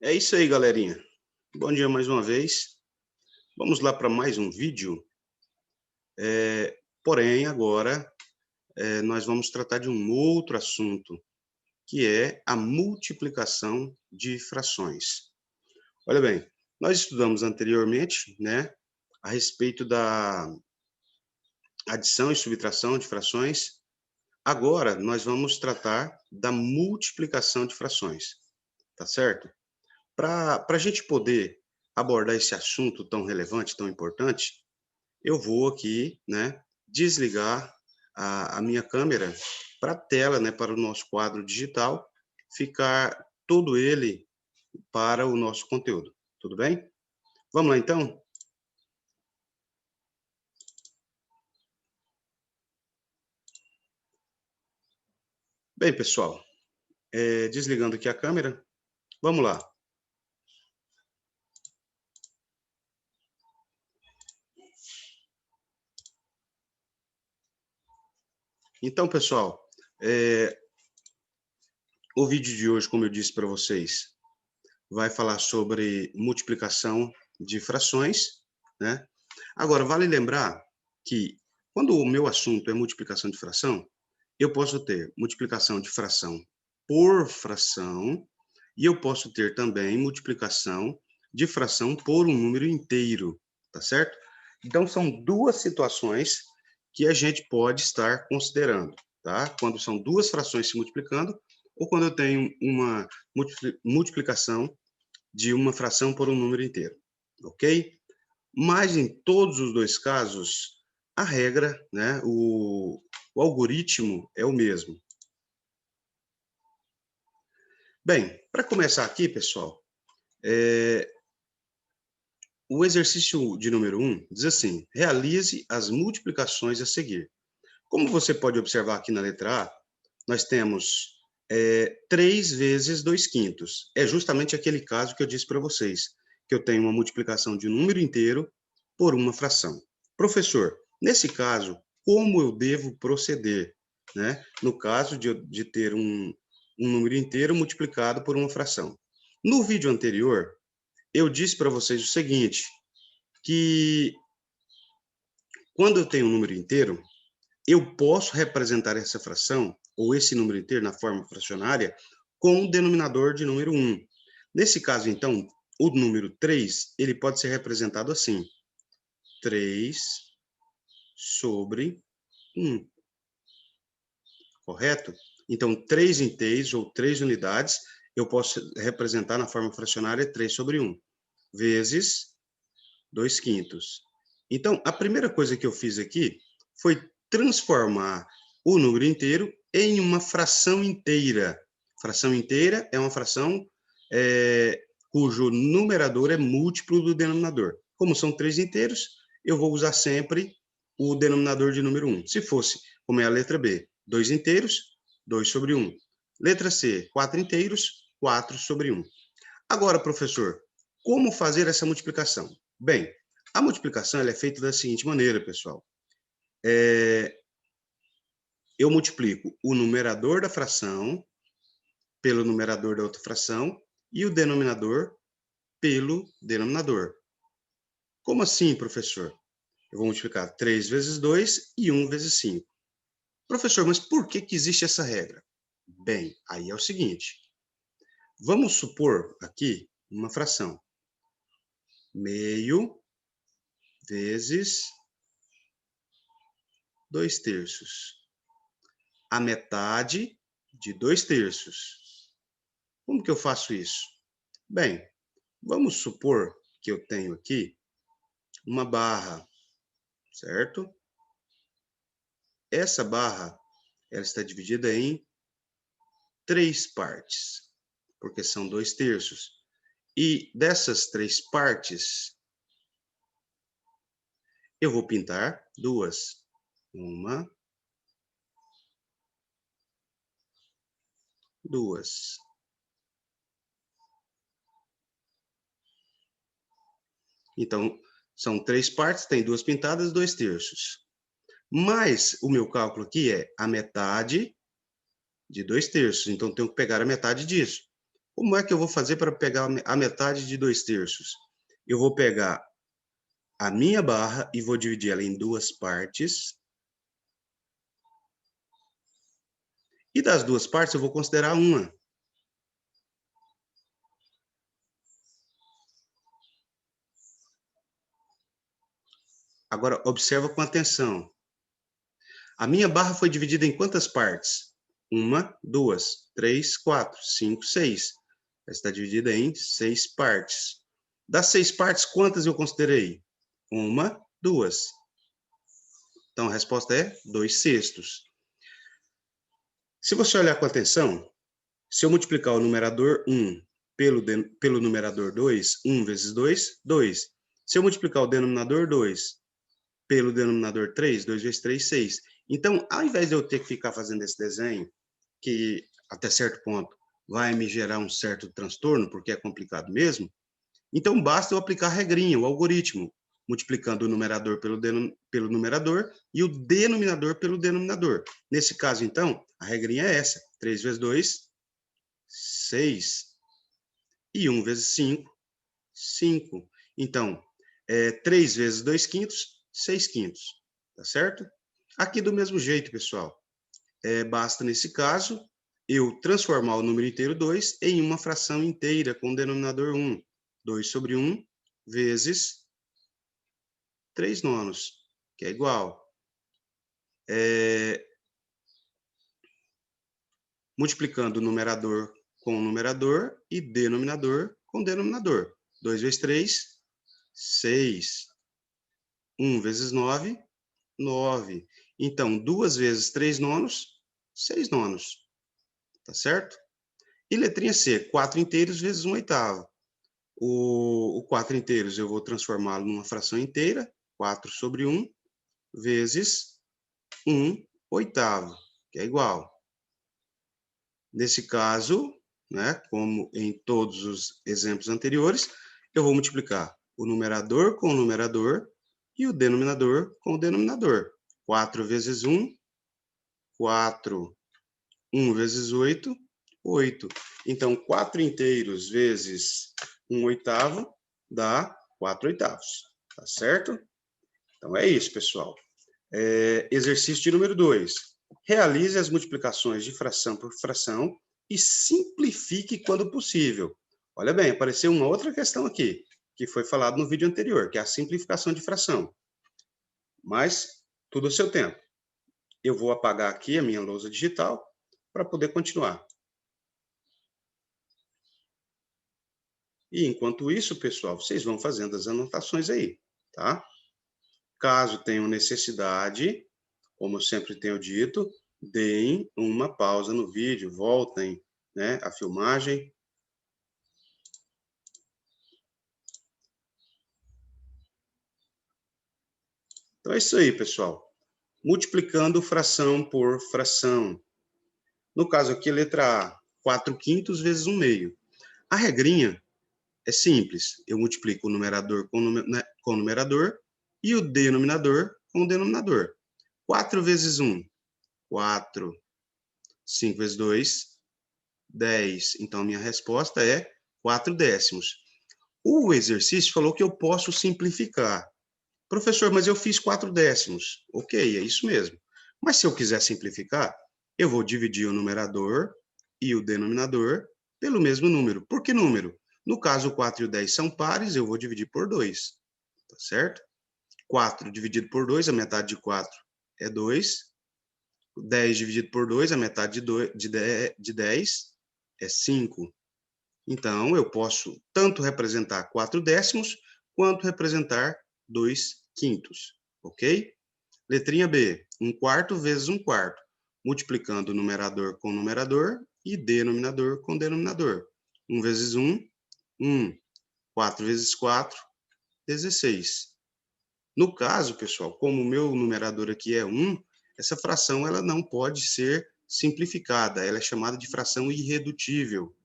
É isso aí, galerinha. Bom dia mais uma vez. Vamos lá para mais um vídeo. Porém, agora nós vamos tratar de um outro assunto, que é a multiplicação de frações. Olha bem, nós estudamos anteriormente, né, a respeito da adição e subtração de frações. Agora, nós vamos tratar da multiplicação de frações, tá certo? Para a gente poder abordar esse assunto tão relevante, tão importante, eu vou aqui, né, desligar a minha câmera para a tela, né, para o nosso quadro digital, ficar todo ele para o nosso conteúdo. Tudo bem? Vamos lá, então? Bem, pessoal, desligando aqui a câmera, vamos lá. Então, pessoal, o vídeo de hoje, como eu disse para vocês, vai falar sobre multiplicação de frações, né? Agora, vale lembrar que quando o meu assunto é multiplicação de fração, eu posso ter multiplicação de fração por fração e eu posso ter também multiplicação de fração por um número inteiro, tá certo? Então, são duas situações que a gente pode estar considerando, tá? Quando são duas frações se multiplicando ou quando eu tenho uma multiplicação de uma fração por um número inteiro, ok? Mas em todos os dois casos, a regra, né, o algoritmo é o mesmo. Bem, para começar aqui, pessoal, o exercício de número 1 diz assim: realize as multiplicações a seguir. Como você pode observar aqui na letra A, nós temos 3 vezes 2 quintos. É justamente aquele caso que eu disse para vocês, que eu tenho uma multiplicação de um número inteiro por uma fração. Professor, nesse caso, como eu devo proceder? Né? No caso de ter um número inteiro multiplicado por uma fração. No vídeo anterior, eu disse para vocês o seguinte, que quando eu tenho um número inteiro, eu posso representar essa fração, ou esse número inteiro, na forma fracionária, com o denominador de número 1. Nesse caso, então, o número 3, ele pode ser representado assim. 3 sobre 1. Correto? Então, 3 inteiros, ou 3 unidades, eu posso representar na forma fracionária 3 sobre 1, vezes 2 quintos. Então, a primeira coisa que eu fiz aqui foi transformar o número inteiro em uma fração inteira. Fração inteira é uma fração cujo numerador é múltiplo do denominador. Como são 3 inteiros, eu vou usar sempre o denominador de número 1. Se fosse, como é a letra B, 2 inteiros, 2 sobre 1. Letra C, 4 inteiros, 4 sobre 1. Agora, professor, como fazer essa multiplicação? Bem, a multiplicação ela é feita da seguinte maneira, pessoal. Eu multiplico o numerador da fração pelo numerador da outra fração e o denominador pelo denominador. Como assim, professor? Eu vou multiplicar 3 vezes 2 e 1 vezes 5. Professor, mas por que existe essa regra? Bem, aí é o seguinte. Vamos supor aqui uma fração. Meio vezes 2 terços. A metade de 2 terços. Como que eu faço isso? Bem, vamos supor que eu tenho aqui uma barra, certo? Essa barra ela está dividida em 3 partes, porque são 2 terços. E dessas 3 partes, eu vou pintar duas. Uma, duas. Então, são 3 partes, tem 2 pintadas, 2 terços. Mas o meu cálculo aqui é a metade de 2 terços. Então, tenho que pegar a metade disso. Como é que eu vou fazer para pegar a metade de 2/3? Eu vou pegar a minha barra e vou dividir ela em duas partes. E das duas partes eu vou considerar uma. Agora, observa com atenção. A minha barra foi dividida em quantas partes? 1, 2, 3, 4, 5, 6. Ela está dividida em 6 partes. Das 6 partes, quantas eu considerei? 1, 2. Então, a resposta é 2/6. Se você olhar com atenção, se eu multiplicar o numerador 1 pelo numerador 2, 1 vezes 2, 2. Se eu multiplicar o denominador 2 pelo denominador 3, 2 vezes 3, 6. Então, ao invés de eu ter que ficar fazendo esse desenho, que até certo ponto vai me gerar um certo transtorno, porque é complicado mesmo, então basta eu aplicar a regrinha, o algoritmo, multiplicando o numerador pelo numerador e o denominador pelo denominador. Nesse caso, então, a regrinha é essa: 3 vezes 2, 6. E 1 vezes 5, 5. Então, 3 vezes 2 quintos, 6 quintos. Tá certo? Aqui do mesmo jeito, pessoal. Basta, nesse caso, eu transformar o número inteiro 2 em uma fração inteira com o denominador 1. 2 sobre 1 vezes 3 nonos, que é igual. Multiplicando o numerador com o numerador e denominador com o denominador. 2 vezes 3, 6. 1 vezes 9, 9. Então, 2 vezes 3 nonos, 6 nonos. Tá certo? E letrinha C, 4 inteiros vezes 1 oitava. O 4 inteiros eu vou transformá-lo numa fração inteira, 4 sobre 1, vezes 1 oitavo, que é igual. Nesse caso, né, como em todos os exemplos anteriores, eu vou multiplicar o numerador com o numerador e o denominador com o denominador. 4 vezes 1, 4. 1 vezes 8, 8. Então, 4 inteiros vezes 1 oitavo dá 4 oitavos. Tá certo? Então, é isso, pessoal. Exercício de número 2. Realize as multiplicações de fração por fração e simplifique quando possível. Olha bem, apareceu uma outra questão aqui, que foi falado no vídeo anterior, que é a simplificação de fração. Mas, tudo ao seu tempo. Eu vou apagar aqui a minha lousa digital para poder continuar. E enquanto isso, pessoal, vocês vão fazendo as anotações aí, tá? Caso tenham necessidade, como eu sempre tenho dito, deem uma pausa no vídeo, voltem, né, a filmagem. Então é isso aí, pessoal. Multiplicando fração por fração. No caso aqui, letra A, 4 quintos vezes 1 meio. A regrinha é simples. Eu multiplico o numerador com o numerador e o denominador com o denominador. 4 vezes 1, 4. 5 vezes 2, 10. Então, a minha resposta é 4 décimos. O exercício falou que eu posso simplificar. Professor, mas eu fiz 4 décimos. Ok, é isso mesmo. Mas se eu quiser simplificar, eu vou dividir o numerador e o denominador pelo mesmo número. Por que número? No caso, o 4 e o 10 são pares, eu vou dividir por 2. Tá certo? 4 dividido por 2, a metade de 4 é 2. 10 dividido por 2, a metade de 10 é 5. Então, eu posso tanto representar 4 décimos, quanto representar 2 quintos, ok? Letrinha B, 1 quarto vezes 1 quarto, multiplicando o numerador com o numerador e denominador com o denominador. 1 vezes 1, 1. 4 vezes 4, 16. No caso, pessoal, como o meu numerador aqui é 1, essa fração ela não pode ser simplificada, ela é chamada de fração irredutível.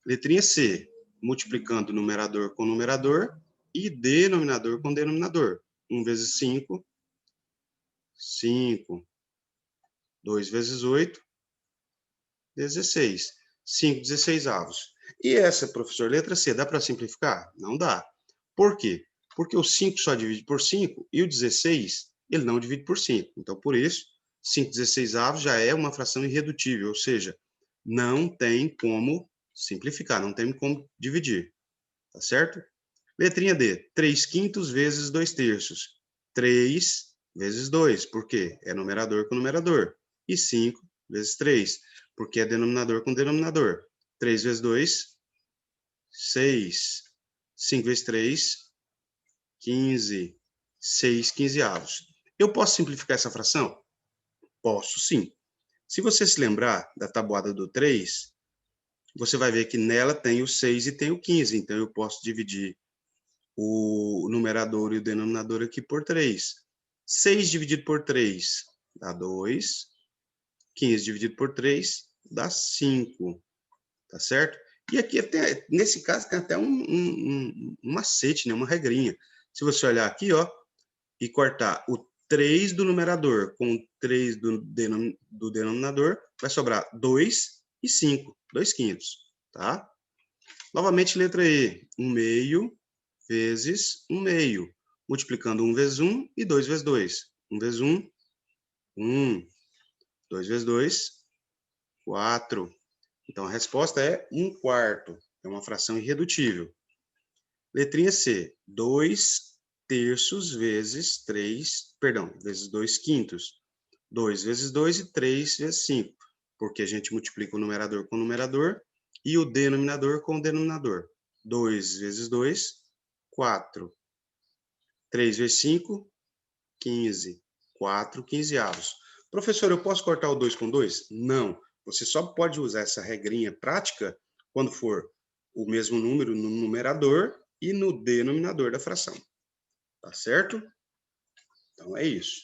Letrinha C, multiplicando numerador com numerador e denominador com denominador. 1 vezes 5, 5. 2 vezes 8, 16. 5/16. E essa, professor, letra C, dá para simplificar? Não dá. Por quê? Porque o 5 só divide por 5 e o 16, ele não divide por 5. Então, por isso, 5/16 já é uma fração irredutível, ou seja, não tem como simplificar, não tem como dividir. Tá certo? Letrinha D, 3/5 vezes 2/3. 3 vezes 2, por quê? É numerador com numerador. E 5 vezes 3, porque é denominador com denominador. 3 vezes 2, 6. 5 vezes 3, 15. 6/15. Eu posso simplificar essa fração? Posso, sim. Se você se lembrar da tabuada do 3, você vai ver que nela tem o 6 e tem o 15. Então, eu posso dividir o numerador e o denominador aqui por 3. 6 dividido por 3 dá 2. 15 dividido por 3 dá 5. Tá certo? E aqui, até, nesse caso, tem até um macete, né? Uma regrinha. Se você olhar aqui, ó, e cortar o 3 do numerador com o 3 do denominador, vai sobrar 2 e 5. 2/5. Tá? Novamente, letra E. 1/2 vezes 1/2. Multiplicando 1 vezes 1 e 2 vezes 2. 1 vezes 1, 1. 2 vezes 2, 4. Então, a resposta é 1/4. É uma fração irredutível. Letrinha C. 2/3 vezes 3, perdão, vezes 2/5. 2 vezes 2 e 3 vezes 5. Porque a gente multiplica o numerador com o numerador e o denominador com o denominador. 2 vezes 2, 4. 3 vezes 5, 15. 4/15. Professor, eu posso cortar o 2 com 2? Não. Você só pode usar essa regrinha prática quando for o mesmo número no numerador e no denominador da fração. Tá certo? Então, é isso.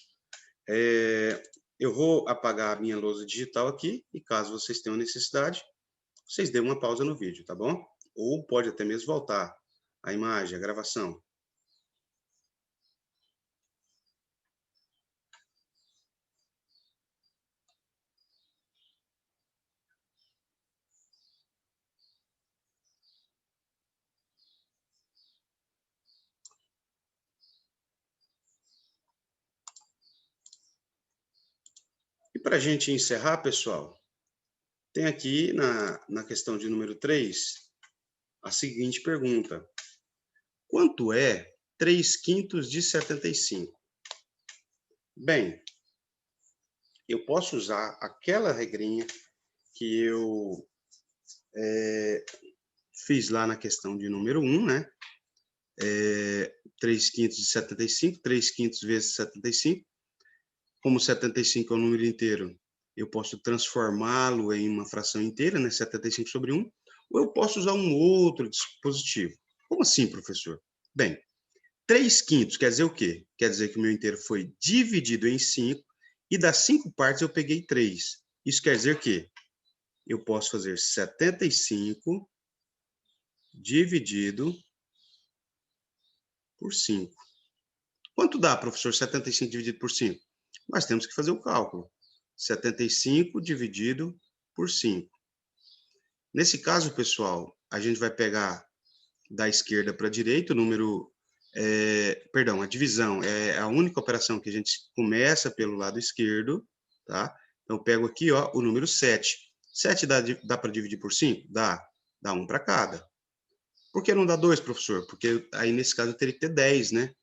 Eu vou apagar a minha lousa digital aqui e caso vocês tenham necessidade, vocês dêem uma pausa no vídeo, tá bom? Ou pode até mesmo voltar a imagem, a gravação. E para a gente encerrar, pessoal, tem aqui na questão de número 3 a seguinte pergunta. Quanto é 3/5 de 75? Bem, eu posso usar aquela regrinha que eu fiz lá na questão de número 1, né? 3/5 de 75, 3/5 vezes 75. Como 75 é um número inteiro, eu posso transformá-lo em uma fração inteira, né? 75 sobre 1, ou eu posso usar um outro dispositivo. Como assim, professor? Bem, 3/5 quer dizer o quê? Quer dizer que o meu inteiro foi dividido em 5 e das 5 partes eu peguei 3. Isso quer dizer que eu posso fazer 75 dividido por 5. Quanto dá, professor, 75 dividido por 5? Nós temos que fazer o cálculo. 75 dividido por 5. Nesse caso, pessoal, a gente vai pegar da esquerda para a direita o número... perdão, a divisão é a única operação que a gente começa pelo lado esquerdo, tá? Então, eu pego aqui, ó, o número 7. 7 dá para dividir por 5? Dá. Dá 1 para cada. Por que não dá 2, professor? Porque aí, nesse caso, eu teria que ter 10, né?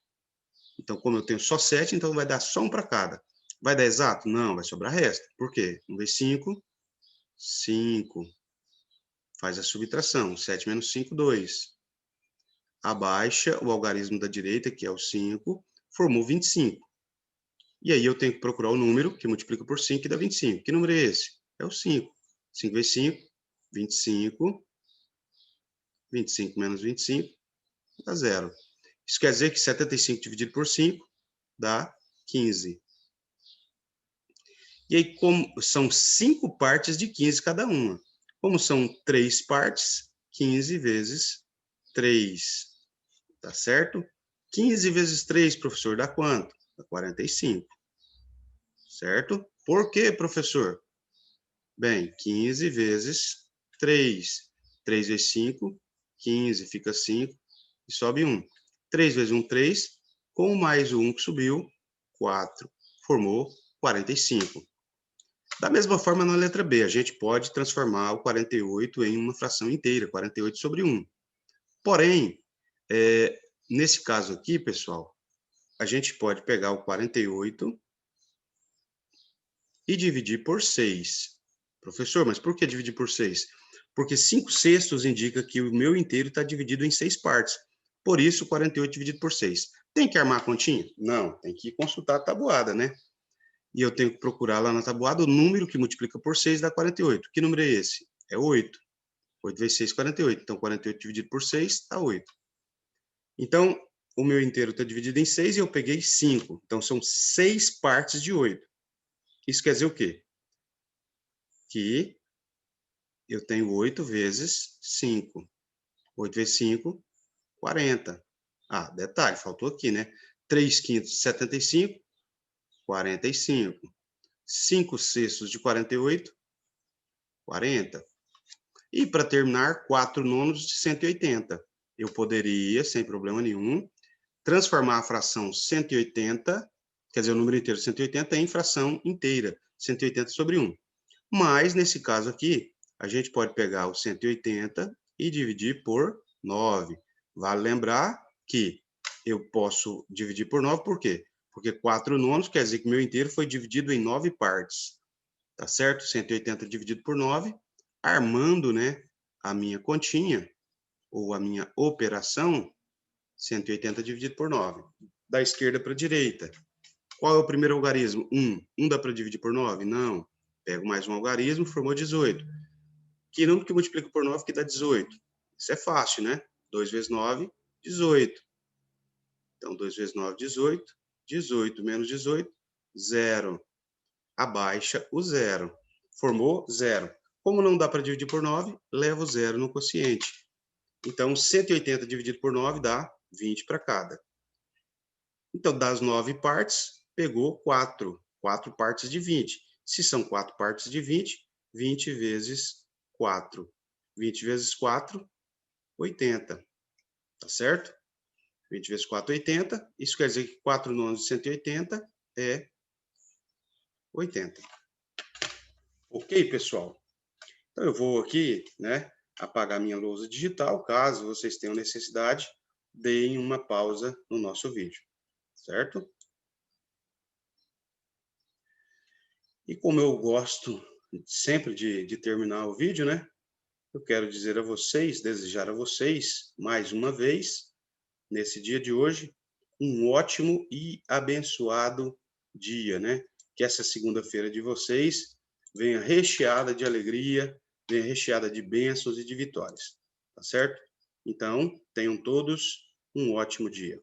Então, como eu tenho só 7, então vai dar só 1 para cada. Vai dar exato? Não, vai sobrar resto. Por quê? 1 vezes 5, 5. Faz a subtração. 7 menos 5, 2. Abaixa o algarismo da direita, que é o 5, formou 25. E aí eu tenho que procurar o número que multiplica por 5 e dá 25. Que número é esse? É o 5. 5 vezes 5, 25. 25 menos 25 dá 0. Isso quer dizer que 75 dividido por 5 dá 15. E aí, como são 5 partes de 15 cada uma. Como são 3 partes, 15 vezes 3. Tá certo? 15 vezes 3, professor, dá quanto? Dá 45. Certo? Por quê, professor? Bem, 15 vezes 3. 3 vezes 5, 15, fica 5, e sobe 1. 3 vezes 1, 3, com mais o 1 que subiu, 4, formou 45. Da mesma forma, na letra B, a gente pode transformar o 48 em uma fração inteira, 48 sobre 1. Porém, nesse caso aqui, pessoal, a gente pode pegar o 48 e dividir por 6. Professor, mas por que dividir por 6? Porque 5/6 indica que o meu inteiro está dividido em 6 partes. Por isso, 48 dividido por 6. Tem que armar a continha? Não, tem que consultar a tabuada, né? E eu tenho que procurar lá na tabuada o número que multiplica por 6 dá 48. Que número é esse? É 8. 8 vezes 6, 48. Então, 48 dividido por 6 dá 8. Então, o meu inteiro está dividido em 6 e eu peguei 5. Então, são 6 partes de 8. Isso quer dizer o quê? Que eu tenho 8 vezes 5. 8 vezes 5, 40. Ah, detalhe, faltou aqui, né? 3/5 de 75, 45. 5/6 de 48, 40. E para terminar, 4/9 de 180. Eu poderia, sem problema nenhum, transformar a fração 180, quer dizer, o número inteiro 180, em fração inteira, 180 sobre 1. Mas, nesse caso aqui, a gente pode pegar o 180 e dividir por 9. Vale lembrar que eu posso dividir por 9, por quê? Porque 4/9 quer dizer que meu inteiro foi dividido em 9 partes. Tá certo? 180 dividido por 9, armando, né, a minha continha, ou a minha operação, 180 dividido por 9. Da esquerda para a direita. Qual é o primeiro algarismo? 1. 1 dá para dividir por 9? Não. Pego mais um algarismo, formou 18. Que número que multiplica por 9 que dá 18? Isso é fácil, né? 2 vezes 9, 18. Então, 2 vezes 9, 18. 18 menos 18, 0. Abaixa o 0. Formou 0. Como não dá para dividir por 9, leva o 0 no quociente. Então, 180 dividido por 9 dá 20 para cada. Então, das 9 partes, pegou 4. 4 partes de 20. Se são 4 partes de 20, 20 vezes 4. 20 vezes 4, 80. Tá certo? 20 vezes 4, 80. Isso quer dizer que 4/9 de 180 é 80. Ok, pessoal? Então, eu vou aqui, né, apagar minha lousa digital. Caso vocês tenham necessidade, deem uma pausa no nosso vídeo, certo? E como eu gosto sempre de terminar o vídeo, né, eu quero dizer a vocês, desejar a vocês, mais uma vez, nesse dia de hoje, um ótimo e abençoado dia, né? Que essa segunda-feira de vocês venha recheada de alegria, venha recheada de bênçãos e de vitórias, tá certo? Então, tenham todos um ótimo dia.